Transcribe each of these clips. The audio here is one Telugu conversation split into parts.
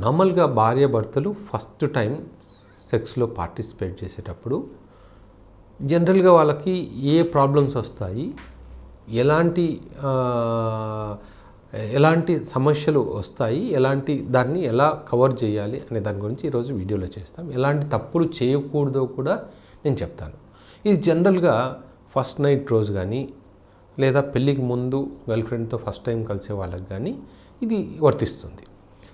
నార్మల్గా భార్యాభర్తలు ఫస్ట్ టైం సెక్స్లో పార్టిసిపేట్ చేసేటప్పుడు జనరల్గా వాళ్ళకి ఏ ప్రాబ్లమ్స్ వస్తాయి, ఎలాంటి ఎలాంటి సమస్యలు వస్తాయి, దాన్ని ఎలా కవర్ చేయాలి అనే దాని గురించి ఈరోజు వీడియోలో చేస్తాం. ఎలాంటి తప్పులు చేయకూడదో కూడా నేను చెప్తాను. ఇది జనరల్గా ఫస్ట్ నైట్ రోజు కానీ లేదా పెళ్ళికి ముందు గర్ల్ ఫ్రెండ్తో ఫస్ట్ టైం కలిసే వాళ్ళకి కానీ ఇది వర్తిస్తుంది.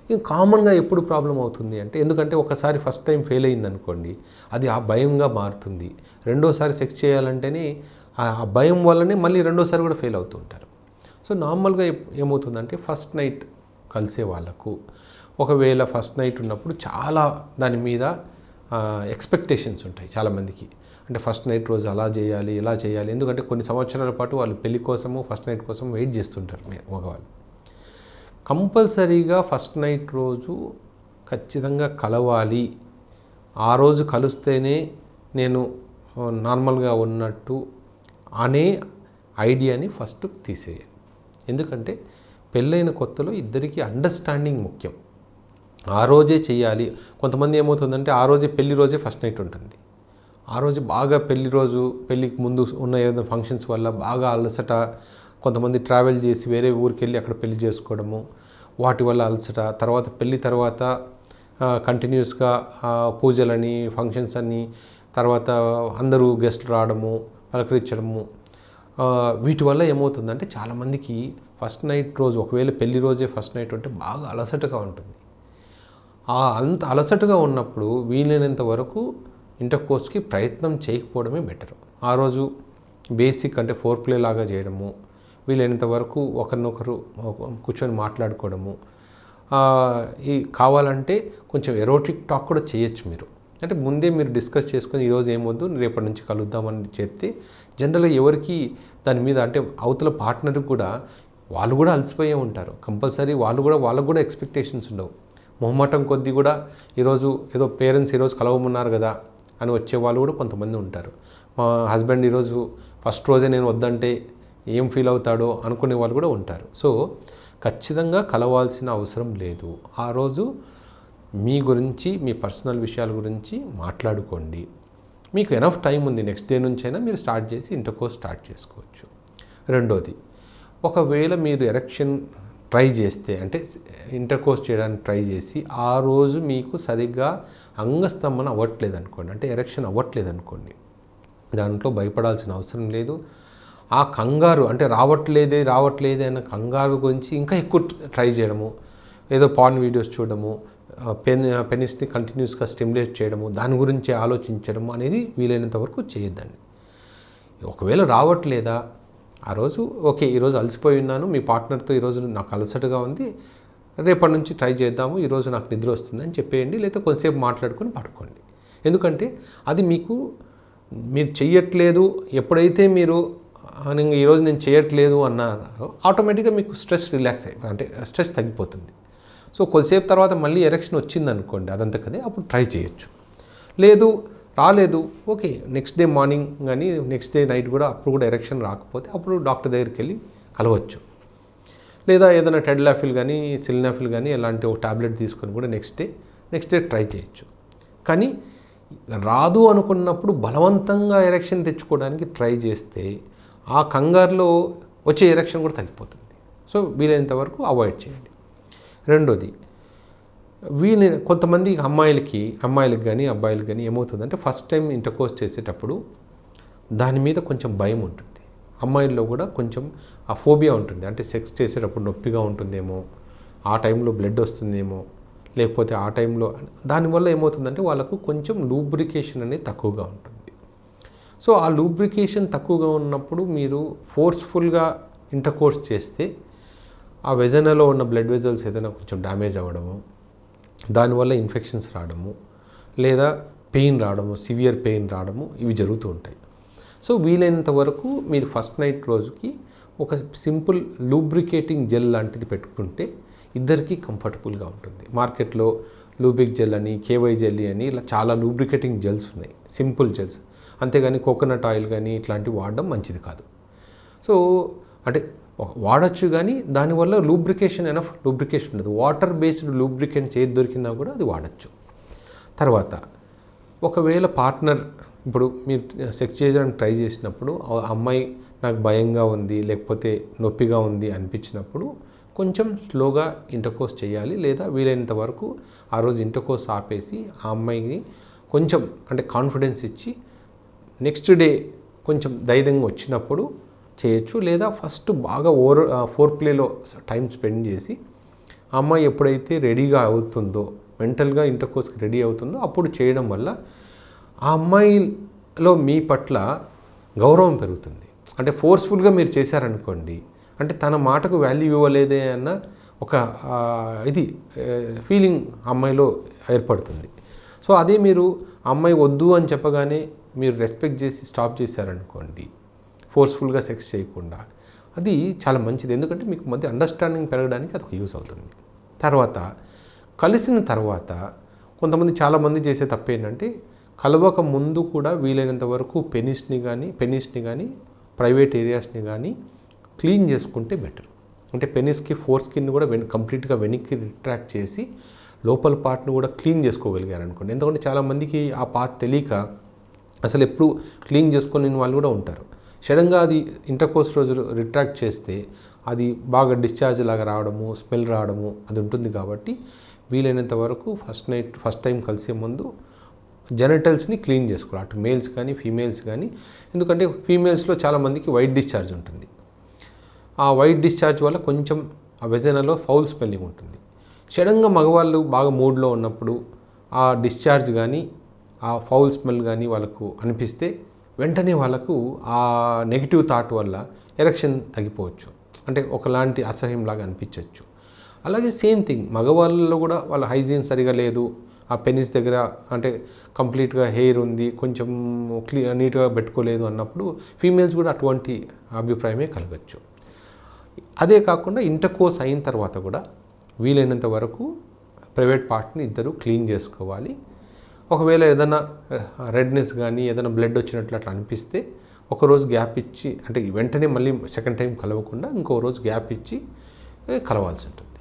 ఇది కామన్గా ఎప్పుడు ప్రాబ్లం అవుతుంది అంటే, ఎందుకంటే ఒకసారి ఫస్ట్ టైం ఫెయిల్ అయింది అనుకోండి, అది ఆ భయంగా మారుతుంది. రెండోసారి సెక్స్ చేయాలంటేనే ఆ భయం వల్లనే మళ్ళీ రెండోసారి కూడా ఫెయిల్ అవుతూ ఉంటారు. సో నార్మల్గా ఏమవుతుందంటే, ఫస్ట్ నైట్ కలిసే వాళ్ళకు ఒకవేళ ఫస్ట్ నైట్ ఉన్నప్పుడు చాలా దాని మీద ఎక్స్పెక్టేషన్స్ ఉంటాయి చాలామందికి. అంటే ఫస్ట్ నైట్ రోజు అలా చేయాలి, ఇలా చేయాలి. ఎందుకంటే కొన్ని సంవత్సరాల పాటు వాళ్ళు పెళ్లి కోసము ఫస్ట్ నైట్ కోసం వెయిట్ చేస్తుంటారు మగవాళ్ళు. కంపల్సరీగా ఫస్ట్ నైట్ రోజు ఖచ్చితంగా కలవాలి. ఆ రోజు కలిస్తేనే నేను నార్మల్గా ఉన్నట్టు అనే ఐడియాని ఫస్ట్ తీసేయాలి. ఎందుకంటే పెళ్ళైన కొత్తలో ఇద్దరికీ అండర్స్టాండింగ్ ముఖ్యం. ఆ రోజే చేయాలి. కొంతమంది ఏమవుతుందంటే, ఆ రోజే పెళ్లి రోజే ఫస్ట్ నైట్ ఉంటుంది. ఆ రోజు బాగా పెళ్ళికి ముందు ఉన్న ఏదైనా ఫంక్షన్స్ వల్ల బాగా అలసట, కొంతమంది ట్రావెల్ చేసి వేరే ఊరికి వెళ్ళి అక్కడ పెళ్లి చేసుకోవడము, వాటి వల్ల అలసట, తర్వాత పెళ్ళి తర్వాత కంటిన్యూస్గా పూజలని, ఫంక్షన్స్ అని, తర్వాత అందరూ గెస్ట్లు రావడము, పలకరించడము, వీటి వల్ల ఏమవుతుందంటే చాలామందికి ఫస్ట్ నైట్ రోజు, ఒకవేళ పెళ్లి రోజే ఫస్ట్ నైట్ ఉంటే బాగా అలసటగా ఉంటుంది. అంత అలసటగా ఉన్నప్పుడు వీలైనంత వరకు ఇంటర్కోర్స్కి ప్రయత్నం చేయకపోవడమే బెటర్. ఆ రోజు బేసిక్ అంటే ఫోర్ ప్లే లాగా చేయడము, వీలైనంత వరకు ఒకరినొకరు కూర్చొని మాట్లాడుకోవడము, కావాలంటే కొంచెం ఎరోటిక్ టాక్ కూడా చేయొచ్చు మీరు. అంటే ముందే మీరు డిస్కస్ చేసుకొని ఈరోజు ఏమొద్దు, రేపటి నుంచి కలుద్దామని చెప్తే జనరల్గా ఎవరికి దాని మీద, అంటే అవతల పార్ట్నర్కి కూడా, వాళ్ళు కూడా అలసిపోయే ఉంటారు. కంపల్సరీ వాళ్ళకు కూడా ఎక్స్పెక్టేషన్స్ ఉండవు. మొహమాటం కొద్దీ కూడా ఈరోజు ఏదో పేరెంట్స్ ఈరోజు కలవమన్నారు కదా అని వచ్చేవాళ్ళు కూడా కొంతమంది ఉంటారు. మా హస్బెండ్ ఈరోజు ఫస్ట్ రోజే నేను వద్దంటే ఏం ఫీల్ అవుతాడో అనుకునే వాళ్ళు కూడా ఉంటారు. సో ఖచ్చితంగా కలవాల్సిన అవసరం లేదు. ఆ రోజు మీ గురించి, మీ పర్సనల్ విషయాల గురించి మాట్లాడుకోండి. మీకు ఎనఫ్ టైం ఉంది. నెక్స్ట్ డే నుంచైనా మీరు స్టార్ట్ చేసి ఇంటర్కోర్స్ స్టార్ట్ చేసుకోవచ్చు. రెండోది, ఒకవేళ మీరు ఎరెక్షన్ ట్రై చేస్తే, అంటే ఇంటర్కోర్స్ చేయడానికి ట్రై చేసి ఆ రోజు మీకు సరిగ్గా అంగస్తంభన అవ్వట్లేదు అనుకోండి, అంటే ఎరెక్షన్ అవ్వట్లేదు అనుకోండి, దాంట్లో భయపడాల్సిన అవసరం లేదు. ఆ కంగారు, అంటే రావట్లేదే అన్న కంగారు గురించి ఇంకా ఎక్కువ ట్రై చేయడము, ఏదో పార్న్ వీడియోస్ చూడడము, పెనిస్ని కంటిన్యూస్గా స్టిమ్యులేట్ చేయడము, దాని గురించి ఆలోచించడము అనేది వీలైనంత వరకు చేయొద్దండి. ఒకవేళ రావట్లేదా, ఆ రోజు ఓకే, ఈరోజు అలసిపోయి ఉన్నాను, మీ పార్ట్నర్తో ఈరోజు నాకు అలసటగా ఉంది, రేపటి నుంచి ట్రై చేద్దాము, ఈరోజు నాకు నిద్ర వస్తుంది అని చెప్పేయండి. లేదా కొంతసేపు మాట్లాడుకొని పడుకోండి. ఎందుకంటే అది మీరు చెయ్యట్లేదు, ఎప్పుడైతే మీరు ఈరోజు నేను చేయట్లేదు అన్నారో ఆటోమేటిక్గా మీకు స్ట్రెస్ రిలాక్స్ అంటే స్ట్రెస్ తగ్గిపోతుంది. సో కొద్దిసేపు తర్వాత మళ్ళీ ఎరెక్షన్ వచ్చిందనుకోండి, అదంతకదే అప్పుడు ట్రై చేయొచ్చు. రాలేదు, ఓకే, నెక్స్ట్ డే మార్నింగ్ కానీ నెక్స్ట్ డే నైట్ కూడా అప్పుడు కూడా ఎరెక్షన్ రాకపోతే అప్పుడు డాక్టర్ దగ్గరికి వెళ్ళి కలవచ్చు. లేదా ఏదైనా టెడ్లాఫిల్ కానీ సిల్నాఫిల్ కానీ ఎలాంటి ఒక టాబ్లెట్ తీసుకొని కూడా నెక్స్ట్ డే ట్రై చేయొచ్చు. కానీ రాదు అనుకున్నప్పుడు బలవంతంగా ఎరెక్షన్ తెచ్చుకోవడానికి ట్రై చేస్తే ఆ కంగారులో వచ్చే ఎరెక్షన్ కూడా తగ్గిపోతుంది. సో వీలైనంత వరకు అవాయిడ్ చేయండి. రెండోది, కొంతమంది అమ్మాయిలకి కానీ అబ్బాయిలకి కానీ ఏమవుతుందంటే, ఫస్ట్ టైం ఇంటర్కోర్స్ చేసేటప్పుడు దాని మీద కొంచెం భయం ఉంటుంది. అమ్మాయిల్లో కూడా కొంచెం ఆ ఫోబియా ఉంటుంది. అంటే సెక్స్ చేసేటప్పుడు నొప్పిగా ఉంటుందేమో, ఆ టైంలో బ్లడ్ వస్తుందేమో, లేకపోతే ఆ టైంలో, దానివల్ల ఏమవుతుందంటే వాళ్ళకు కొంచెం లూబ్రికేషన్ అనేది తక్కువగా ఉంటుంది. సో ఆ లూబ్రికేషన్ తక్కువగా ఉన్నప్పుడు మీరు ఫోర్స్ఫుల్గా ఇంటర్కోర్స్ చేస్తే ఆ వెజనలో ఉన్న బ్లడ్ వెజల్స్ ఏదైనా కొంచెం డ్యామేజ్ అవ్వడము, దానివల్ల ఇన్ఫెక్షన్స్ రావడము, లేదా పెయిన్ రావడము, సివియర్ పెయిన్ రావడము, ఇవి జరుగుతూ ఉంటాయి. సో వీలైనంత వరకు మీరు ఫస్ట్ నైట్ రోజుకి ఒక సింపుల్ లూబ్రికేటింగ్ జెల్ లాంటిది పెట్టుకుంటే ఇద్దరికీ కంఫర్టబుల్గా ఉంటుంది. మార్కెట్లో లూబిక్ జెల్ అని, కేవై జెల్లీ అని ఇలా చాలా లూబ్రికేటింగ్ జెల్స్ ఉన్నాయి, సింపుల్ జెల్స్. అంతేగాని కోకోనట్ ఆయిల్ కానీ ఇట్లాంటివి వాడడం మంచిది కాదు. సో అంటే వాడచ్చు, కానీ దానివల్ల లూబ్రికేషన్ లూబ్రికేషన్ ఉండదు. వాటర్ బేస్డ్ లూబ్రికెంట్స్ ఏది దొరికినా కూడా అది వాడచ్చు. తర్వాత ఒకవేళ పార్ట్నర్ ఇప్పుడు మీరు సెక్స్ చేయడానికి ట్రై చేసినప్పుడు అమ్మాయి నాకు భయంగా ఉంది లేకపోతే నొప్పిగా ఉంది అనిపించినప్పుడు కొంచెం స్లోగా ఇంటర్కోర్స్ చేయాలి, లేదా వీలైనంత వరకు ఆ రోజు ఇంటర్కోర్స్ ఆపేసి ఆ అమ్మాయిని కొంచెం అంటే కాన్ఫిడెన్స్ ఇచ్చి నెక్స్ట్ డే కొంచెం ధైర్యంగా వచ్చినప్పుడు చేయొచ్చు. లేదా ఫస్ట్ బాగా ఫోర్ ప్లేలో టైం స్పెండ్ చేసి ఆ అమ్మాయి ఎప్పుడైతే రెడీగా అవుతుందో, మెంటల్గా ఇంటర్కోర్స్కి రెడీ అవుతుందో అప్పుడు చేయడం వల్ల ఆ అమ్మాయిలో మీ పట్ల గౌరవం పెరుగుతుంది. అంటే ఫోర్స్ఫుల్గా మీరు చేశారనుకోండి, అంటే తన మాటకు వాల్యూ ఇవ్వలేదే అన్న ఒక ఫీలింగ్ అమ్మాయిలో ఏర్పడుతుంది. సో అదే మీరు అమ్మాయి వద్దు అని చెప్పగానే మీరు రెస్పెక్ట్ చేసి స్టాప్ చేశారనుకోండి, ఫోర్స్ఫుల్గా సెక్స్ చేయకుండా, అది చాలా మంచిది. ఎందుకంటే మీకు మధ్య అండర్స్టాండింగ్ పెరగడానికి అది ఒక యూస్ అవుతుంది. తర్వాత కలిసిన తర్వాత కొంతమంది చాలామంది చేసే తప్పు ఏంటంటే కలవక ముందు కూడా వీలైనంత వరకు పెనిస్ని కానీ ప్రైవేట్ ఏరియాస్ని కానీ క్లీన్ చేసుకుంటే బెటర్. అంటే పెనిస్కి ఫోర్ స్కిన్ కూడా కంప్లీట్గా వెనక్కి రిట్రాక్ట్ చేసి లోపల పార్ట్ని కూడా క్లీన్ చేసుకోగలిగారు అనుకోండి. ఎందుకంటే చాలామందికి ఆ పార్ట్ తెలియక అసలు ఎప్పుడు క్లీన్ చేసుకొని వాళ్ళు కూడా ఉంటారు. సడన్గా అది ఇంటర్కోర్స్ రోజు రిట్రాక్ట్ చేస్తే అది బాగా డిశ్చార్జ్ లాగా రావడము, స్మెల్ రావడము అది ఉంటుంది. కాబట్టి వీలైనంత వరకు ఫస్ట్ టైం కలిసే ముందు జెనిటల్స్ని క్లీన్ చేసుకోవాలి, అటు మేల్స్ కానీ ఫీమేల్స్ కానీ. ఎందుకంటే ఫీమేల్స్లో చాలామందికి వైట్ డిశ్చార్జ్ ఉంటుంది. ఆ వైట్ డిశ్చార్జ్ వల్ల కొంచెం ఆ వెజైనాలో ఫౌల్ స్మెల్లింగ్ ఉంటుంది. సడన్గా మగవాళ్ళు బాగా మూడ్లో ఉన్నప్పుడు ఆ డిశ్చార్జ్ కానీ ఆ ఫౌల్ స్మెల్ కానీ వాళ్ళకు అనిపిస్తే వెంటనే వాళ్ళకు ఆ నెగిటివ్ థాట్ వల్ల ఎరెక్షన్ తగ్గిపోవచ్చు, అంటే ఒకలాంటి అసహ్యంలాగా అనిపించవచ్చు. అలాగే సేమ్ థింగ్ మగవాళ్ళలో కూడా వాళ్ళ హైజీన్ సరిగా లేదు, ఆ పెనిస్ దగ్గర అంటే కంప్లీట్గా హెయిర్ ఉంది, కొంచెం నీట్గా పెట్టుకోలేదు అన్నప్పుడు ఫీమేల్స్ కూడా అటువంటి అభిప్రాయమే కలగచ్చు. అదే కాకుండా ఇంటర్కోర్స్ అయిన తర్వాత కూడా వీలైనంత వరకు ప్రైవేట్ పార్ట్ని ఇద్దరు క్లీన్ చేసుకోవాలి. ఒకవేళ ఏదైనా రెడ్నెస్ కానీ ఏదైనా బ్లడ్ వచ్చినట్లు అట్లా అనిపిస్తే ఒకరోజు గ్యాప్ ఇచ్చి, అంటే వెంటనే మళ్ళీ సెకండ్ టైం కలవకుండా ఇంకో రోజు గ్యాప్ ఇచ్చి కలవాల్సి ఉంటుంది.